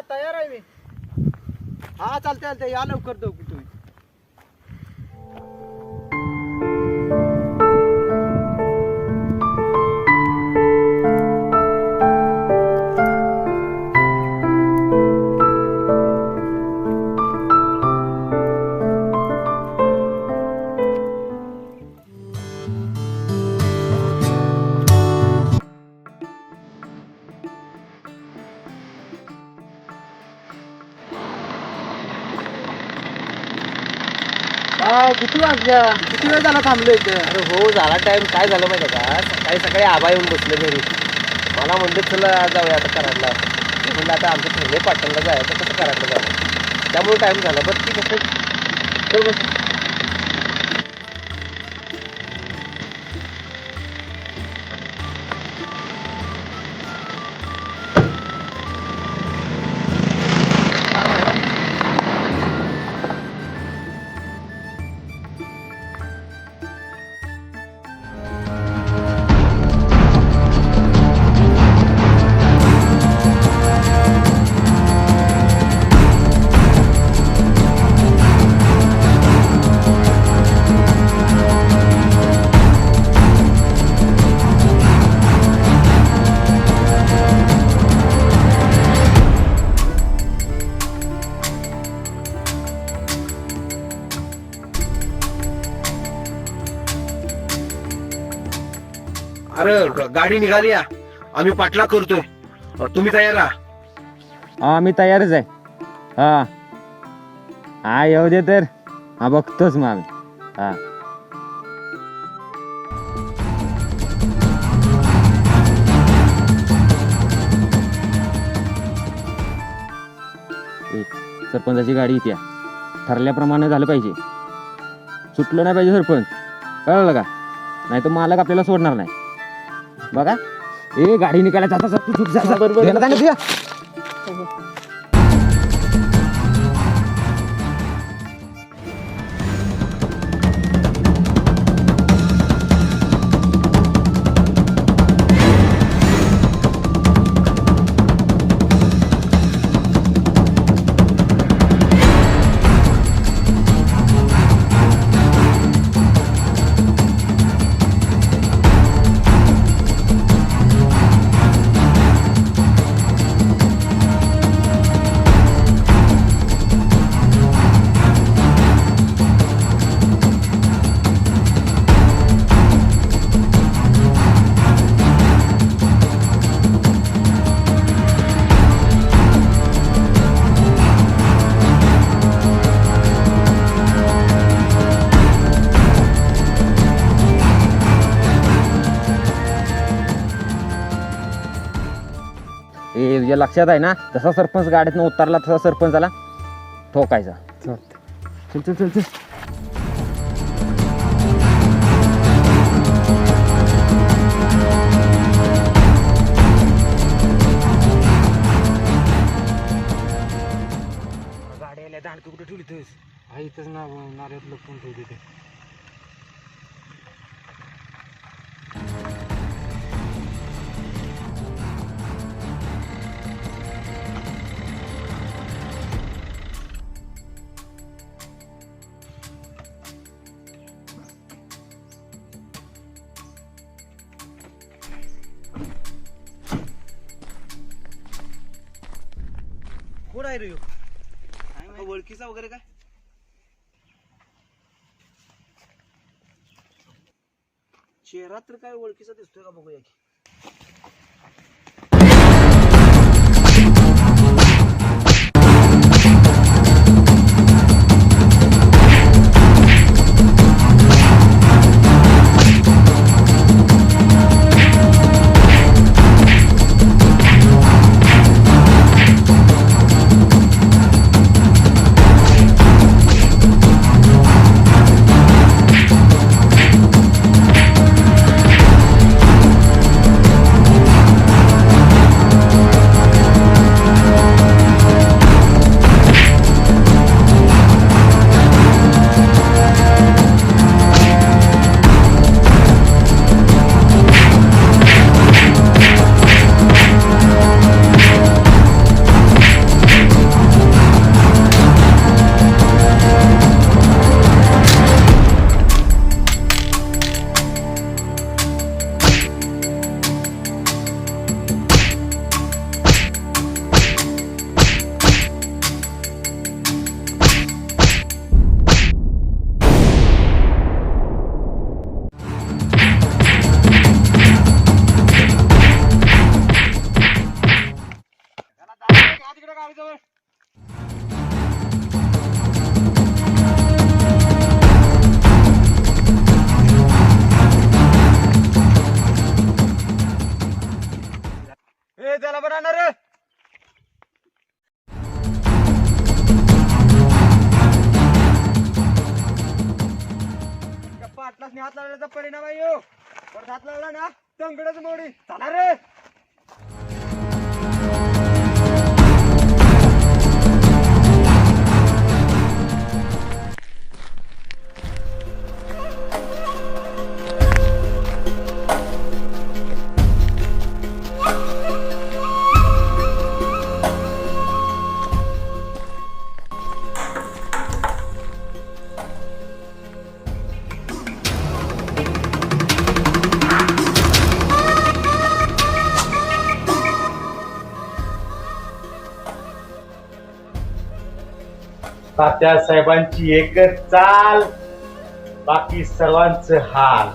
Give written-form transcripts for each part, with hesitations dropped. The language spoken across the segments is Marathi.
तयार आहे मी. हा चालतंय या लवकर तुम्ही. किती वाजल्या? किती वेळ झाला थांबलो इथे? अरे हो झाला टाइम. काय झालं माहिती का, सकाळी आबा येऊन बसले घरी. मला म्हणलं चला जाऊया आता कराडला. म्हणलं आता आमच्या ठरले पाटणला जायचं, कसं कराडला जावं, त्यामुळे टाइम झाला. बरं ठीक आहे चल बस. अरे गाडी निघाली, आम्ही पाटला करतोय. तुम्ही तयार राहा. हा मी तयारच आहे. हा हा येऊ दे तर. हा बघतोच मग आम्ही. हा सरपंचाची गाडी इथे ठरल्याप्रमाणे झालं पाहिजे. सुटलं नाही पाहिजे सरपंच, कळलं का? नाही तर मालक आपल्याला सोडणार नाही. बघा ए गाडी निघायला जाता बरोबर. तुझ्या लक्षात आहे ना, जसा सरपंच गाडीतनं उतरला तसा सरपंचाला ठोकायचा. चल चल चल चल. गाडी आल्या, दांडकी कुठे ठेवली तुझ? इथंच ना नाऱ्यात लपून ठेवली ते. कोण आहे रे? ओळखीचा वगैरे काय? चेहरा तर काय ओळखीचा दिसतोय का, बघूया की. हात लावण्याचा परिणाम आहे यो. परत हात लावला ना तंगडच मोडी चला रे. तात्यासाहेबांची एकच चाल, बाकी सर्वांचं हाल.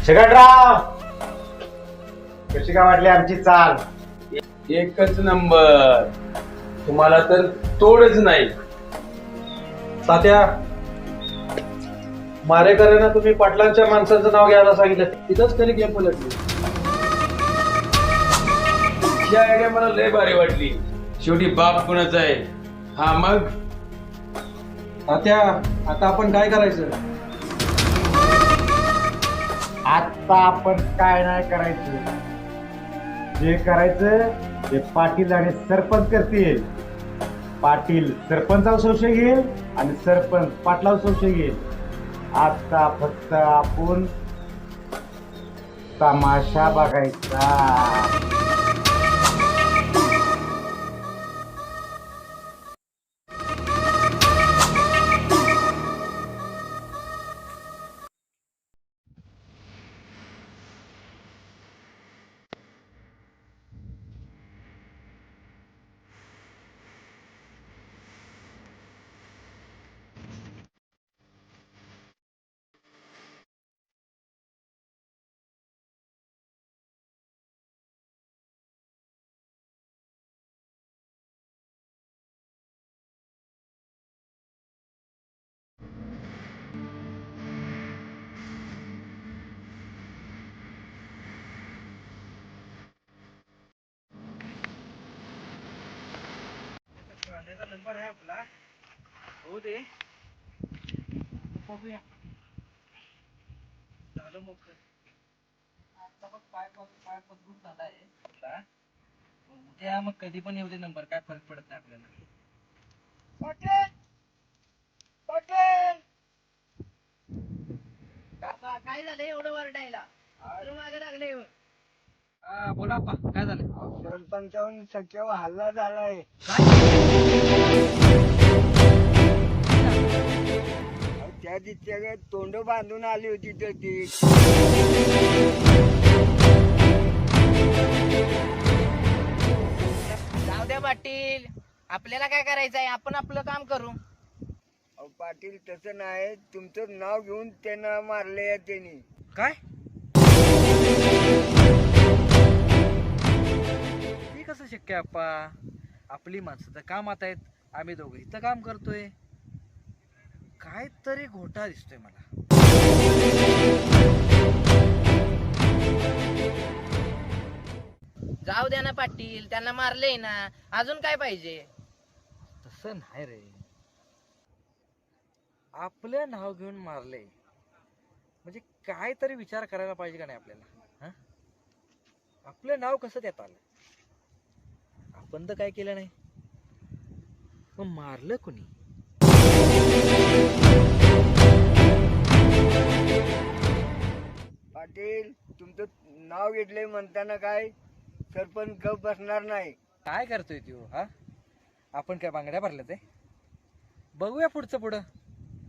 छगनराव, कशी काय वाटली आमची चाल? एकच नंबर. तुम्हाला तर तोडच नाही. तात्या, मारेकऱ्यांना तुम्ही पाटलांच्या माणसांचं नाव घ्यायला सांगितलं, तिथंच तरी गेम पलटली. ही आयडिया मला लय भारी वाटली. शेवटी बाप कुणाचा आहे? हा मग तात्या, आता आपण काय करायचं? आता आपण काय नाही करायचं. जे करायचं ते पाटील आणि सरपंच करतील. पाटील सरपंचावर संशय घेईल आणि सरपंच पाटलावर संशय घेईल. आता फक्त आपण तमाशा बघायचा. नंबर आहे आपला हो दे बघूया. झालं मग आता मग पाय पसरून झालाय आपला. उद्या मग कधी पण येऊ दे नंबर, काय फरक पडत नाही आपल्याला. पाटील पाटील काय झालं एवढं वरडायला? मागे लागले. बोला अप्पा, काय झालं? सरपंचावरून सख्यावर हल्ला झालाय. त्या दिवशी तोंड बांधून आली होती तर ती. जाऊ द्या पाटील, आपल्याला काय करायचंय? आपण आपलं काम करू. अहो पाटील, तसं नाही. तुमचं नाव घेऊन त्यांना मारले त्यांनी. काय हे कसं शक्य आहे अप्पा? आपली माणसं तर कामात आहेत, आम्ही दोघं इथं काम करतोय. काय तरी घोटाळा दिसतोय मला. जाऊ द्या ना पाटील, त्यांना मारले ना, अजून काय पाहिजे? तसं नाही रे, आपलं नाव घेऊन मारले म्हणजे काय तरी विचार करायला पाहिजे का नाही आपल्याला? आपलं नाव कसं त्यात आलं? आपण तर काय केलं नाही, मग मारलं कुणी? पाटील, तुमचं नाव घेतलंय म्हणताना काय सरपंच गप बसणार नाही. काय करतोय तू? आपण काय बांगड्या भरल्यात आहे? बघूया पुढचं पुढं,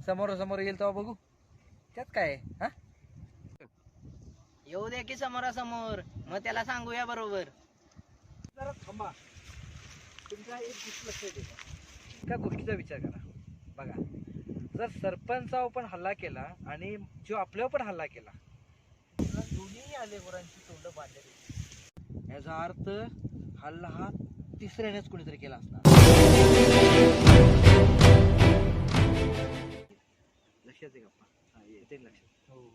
समोर येईल तेव्हा बघू, त्यात काय आहे? येऊ द्या की समोरासमोर, मग त्याला सांगूया बरोबर. जरा थांबा, तुमचा एक गोष्ट लक्षात येते. एका गोष्टीचा विचार करा. बघा, जर सरपंचावर पण हल्ला केला आणि जो आपल्यावर पण हल्ला केला, दोन्ही आले गुरांची तोंड बांधलेली, याचा अर्थ हल्ला हा तिसऱ्यानेच कोणीतरी केला असणार. लक्षात आहे का? येते लक्षात. हो.